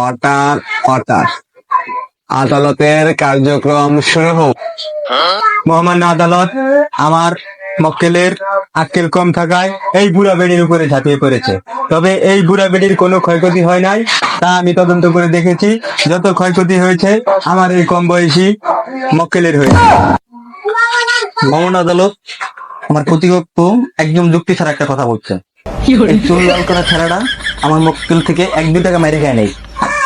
Order order আদালতের কার্যক্রম শুরু হোক। মহামান্য আদালত আমার মক্কেলের আক্কেল কম থাকায় এই বুড়া বেড়ির উপরে ঝাঁপিয়ে পড়েছে। তবে এই বুড়া বেড়ির কোনো ক্ষয়ক্ষতি হয় নাই, তা আমি তদন্ত করে দেখেছি। যত ক্ষয়ক্ষতি হয়েছে আমার এই কম বয়সী মক্কেলের হয়েছে। মহামান্য আদালত, আমার প্রতিপক্ষ একদম যুক্তি ছাড়া একটা কথা বলছে। এই চুল লাল করা ছেলেটা আমার মক্কেল থেকে 1-2 টাকা মেরে খায় নাই,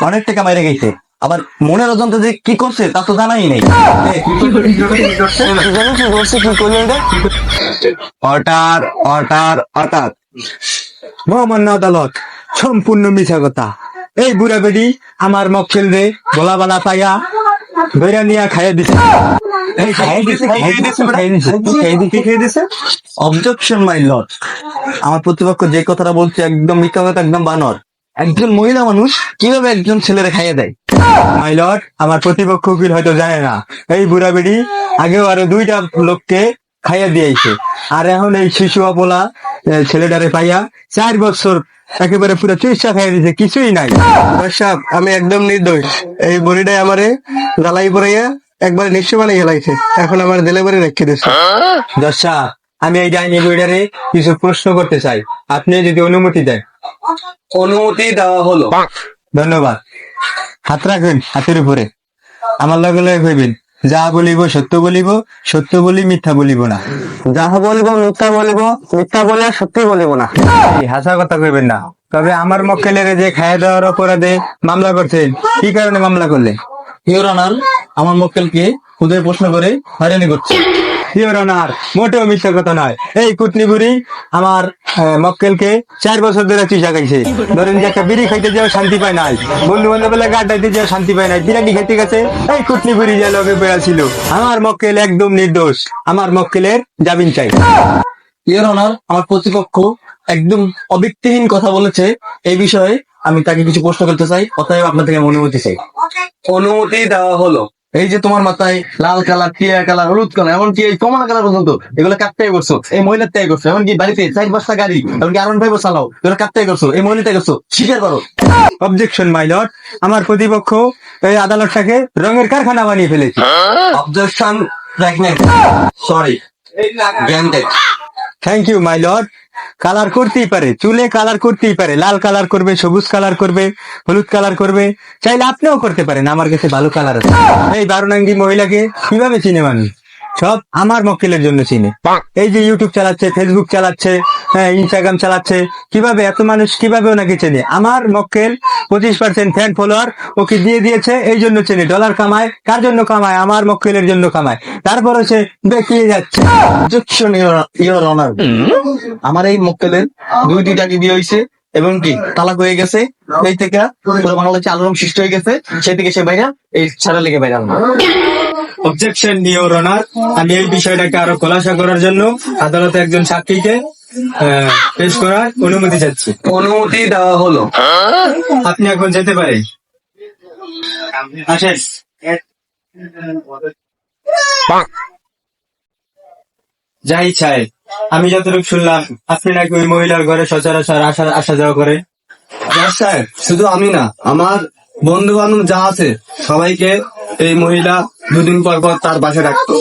অনেক টাকা মেরে গেছে। আবার মনের অজান্তে যে কি করছে তা তো জানাই নাই। অর্ডার অর্ডার অর্ডার মহামান্য আদালত, সম্পূর্ণ মিছা কথা। এই বুড়া বেড়ি আমার মক্কেল রে বলা বালা পাইয়া বেড়া নিয়া খাইয়া দিছে। অবজেকশন মাই লর্ড, আমার প্রতিপক্ষ যে কথাটা বলছে একদম মিথ্যা কথা, একদম বানর। একজন মহিলা মানুষ কিভাবে একজন ছেলেরে খাইয়ে দেয়? মাই লর্ড, আমার প্রতিপক্ষ উকিল হয়তো জানে না এই বুড়া বেড়ি আগেও আরো 2টা লোককে খাইয়া দিয়েছে, আর এখন এই শিশু অপলা ছেলেটারে পাইয়া 4 বছর একেবারে পুরো চুইসা খাইয়া দিয়েছে, কিছুই নাই। সাহেব, আমি একদম নির্দোষ। এই বড়িটাই আমারে জ্বালাই পড়াইয়া একবারে নিঃস্ব বানিয়ে খেলাইছে। এখন আমার জেলে বাড়ি রেখে দিচ্ছে। দর্শক, আমি এই ডাইনি বুড়ারে কিছু প্রশ্ন করতে চাই, আপনি যদি অনুমতি দেন। অনুমতি দেওয়া হলো। ধন্যবাদ। হাত রাখবেন হাতের উপরে, আমার লগে লগে কইবেন, যা বলিব সত্য বলিব, সত্য বলি মিথ্যা বলিব না। যাহা বলিব মিথ্যা বলিব, মিথ্যা বলে সত্যি বলিব না। এই হাসা কথা কইবেন না। তবে আমার মক্কেলের যে খাইয়া দেওয়ার অপরাধে মামলা করছেন, কি কারণে মামলা করলেন? ইওর অনার, আমার মক্কেলকে খুদে প্রশ্ন করে হয়রানি করছে। ইওর অনার, মোটেও মিথ্যা কথা নয়। এই কুটনি বুড়ি আমার মক্কেলকে 4 বছর ধরে চুষা খাইছে। ধরেন যে একটা বিড়ি খাইতে যাও শান্তি পায় নাই, বন্ধু বান্ধব এলাকা আড্ডাইতে যাও শান্তি পায় নাই, বিরিয়ানি খাইতে গেছে এই কুটনি বুড়ি যে লগে বেড়া ছিল। আমার মক্কেল একদম নির্দোষ, আমার মক্কেলের জামিন চাই। ইওর অনার, আমার প্রতিপক্ষ একদম অভিত্তিহীন কথা বলেছে। এই বিষয়ে আমি তাকে কিছু প্রশ্ন করতে চাই, অতএব আপনার থেকে অনুমতি চাই। অনুমতি দেওয়া হলো। এই যে তোমার মাথায় লাল কালার, টিয়া কালার, হলুদ কালার, এমনকি এই কমলা কালার পর্যন্ত, এগুলো কাটতেই করছো, এই মহিলার তাই করছো। এমনকি বাড়িতে 4-5টা গাড়ি, এমনকি আরন ভাইবো চালাও, এগুলো কাটতেই করছো, এই মহিলাটাই করছো, স্বীকার করো। অবজেকশন মাই লর্ড, আমার প্রতিপক্ষ এই আদালতটাকে রঙের কারখানা বানিয়ে ফেলেছে। Objection sorry, granted. Thank you my lord. Colour করতেই পারে, চুলে কালার করতেই পারে, লাল কালার করবে, সবুজ কালার করবে, হলুদ কালার করবে, চাইলে আপনিও করতে পারেন। আমার কাছে ভালো কালার আছে। এই 12 মহিলাকে কিভাবে চিনে মানুষ? সব আমার মক্কেলের জন্য চিনে। এই যে ইউটিউব চালাচ্ছে, ফেসবুক চালাচ্ছে, হ্যাঁ ইনস্টাগ্রাম চালাচ্ছে, কিভাবে এত মানুষ কিভাবে ওনাকে চেনে? আমার মক্কেল 25% ফ্যান ফলোয়ার ওকে দিয়ে দিয়েছে, এই জন্য চেনে। ডলার কামায়, কার জন্য কামায়? আমার মক্কেলের জন্য কামায়। তারপরে সে বেঁকিয়ে যাচ্ছে। অবজেকশন ইওর অনার, আমার এই মক্কেলের 2-2টা বিয়ে হয়েছে এবং কি তালাক হয়ে গেছে। এই থেকে পুরো বাংলাদেশে আলোড়ন সৃষ্টি হয়ে গেছে, সেই থেকে সে বাইরা এই ছাড়া লেগে বাইরা। অবজেকশন ইওর অনার, আমি এই বিষয়টাকে আরো খোলাসা করার জন্য আদালতে একজন সাক্ষীকে পেশ করার অনুমতি চাচ্ছি। অনুমতি দেওয়া হলো। আপনি এখন যেতে পারেন। আসেন। যাই চাই, আমি যতটুকু শুনলাম আপনি নাকি ওই মহিলার ঘরে সচরাচর আসা যাওয়া করে। সাহেব, শুধু আমি না, আমার বন্ধু বান্ধব যা আছে সবাইকে এই মহিলা 2 দিন পর পর তার বাসায় রাখতো।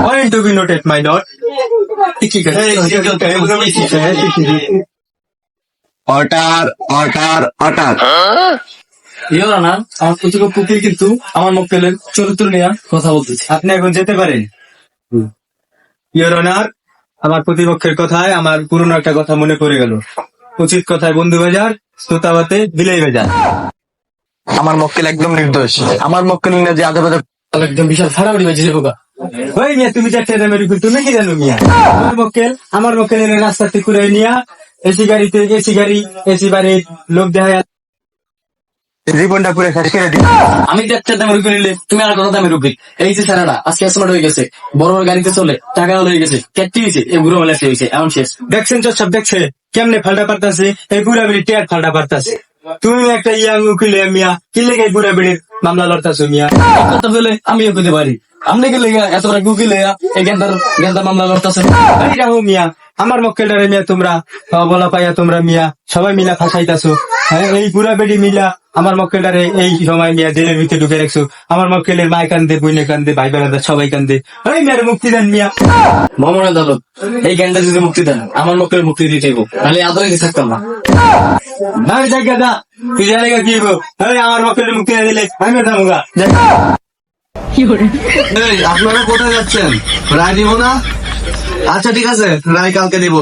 Point to be noted my lord. Order order order your honour, আমার প্রতিপক্ষ কিন্তু আমার মক্কেলের চরিত্র নিয়ে কথা বলতেছে। আপনি এখন যেতে পারেন। ইওর অনার, আমার প্রতিপক্ষের কথায় আমার পুরনো একটা কথা মনে পড়ে গেল। উচিত কথায় বন্ধু বাজার, শ্রোতাবাতে বিলাই বাজার। আমার মক্কেল একদম নির্দোষ। আমার মক্কেল না যে আদালতে একদম বিশাল ফাড়াফাড়ি বাজিয়ে দেবো। ওই মিয়া, তুমি 4টা দামের উপর তুমি কি জানো মিয়া? আমার মক্কেল এনে রাস্তাতে করে নিয়া এসি গাড়িতে, এসি গাড়ি, এসি বাড়ির লোক দেখা জীবনটা পুরো শেষ করে দিই। আমি 4টা দামের উপরে নিলে তুমি আর কত দামের উপরে? এই যে সারাটা আজকে স্মার্ট হয়ে গেছে, বড় বড় গাড়িতে চলে, টাকা হয়ে গেছে, কেটে হয়েছে, এই বুড়ো মেলা হয়েছে, এমন শেষ। দেখছেন তো সব, দেখছে কেমনে ফাল্টা পারতাছে এই বুড়া বেড়ি, টেয়ার ফাল্টা পারতাছে। তুমি একটা ইয়াং উকিল মিয়া, কি লেগে বুড়া বেড়ির মামলা লড়তাছো মিয়া? কথা বলে আমিও পেতে পারি। আপনি কি লেগা এত বড় গুগি লেগা এই গেন্দার মামলা লড়তেছেন? এই রাহু মিয়া, আমার মক্কেলটারে মিয়া তোমরা বলা পাইয়া তোমরা মিয়া সবাই মিলা ফাঁসাইতাছো। হ্যাঁ, এই পুরা বেডি মিলা আমার মক্কেলটারে এই সময় মিয়া জেলের ভিতরে ঢুকে রাখছো। আমার মক্কেলের মায় কান্দে, বইনে কান্দে, ভাই বেড়াদার সবাই কান্দে। ওই মিয়ার মুক্তি দেন মিয়া। মামুন আদালত, এই জ্ঞানটা যদি মুক্তি দেন আমার মক্কেল মুক্তি দিতে হইব, নাহলে আদরে কি থাকতাম না। ভাই জায়গা দা, তুই জানে কি হইব? ওই আমার মক্কেলের মুক্তি না দিলে আমি যাবো। এই, আপনারা কোথায় যাচ্ছেন? রায় দিব না? আচ্ছা ঠিক আছে, রায় কালকে দিব।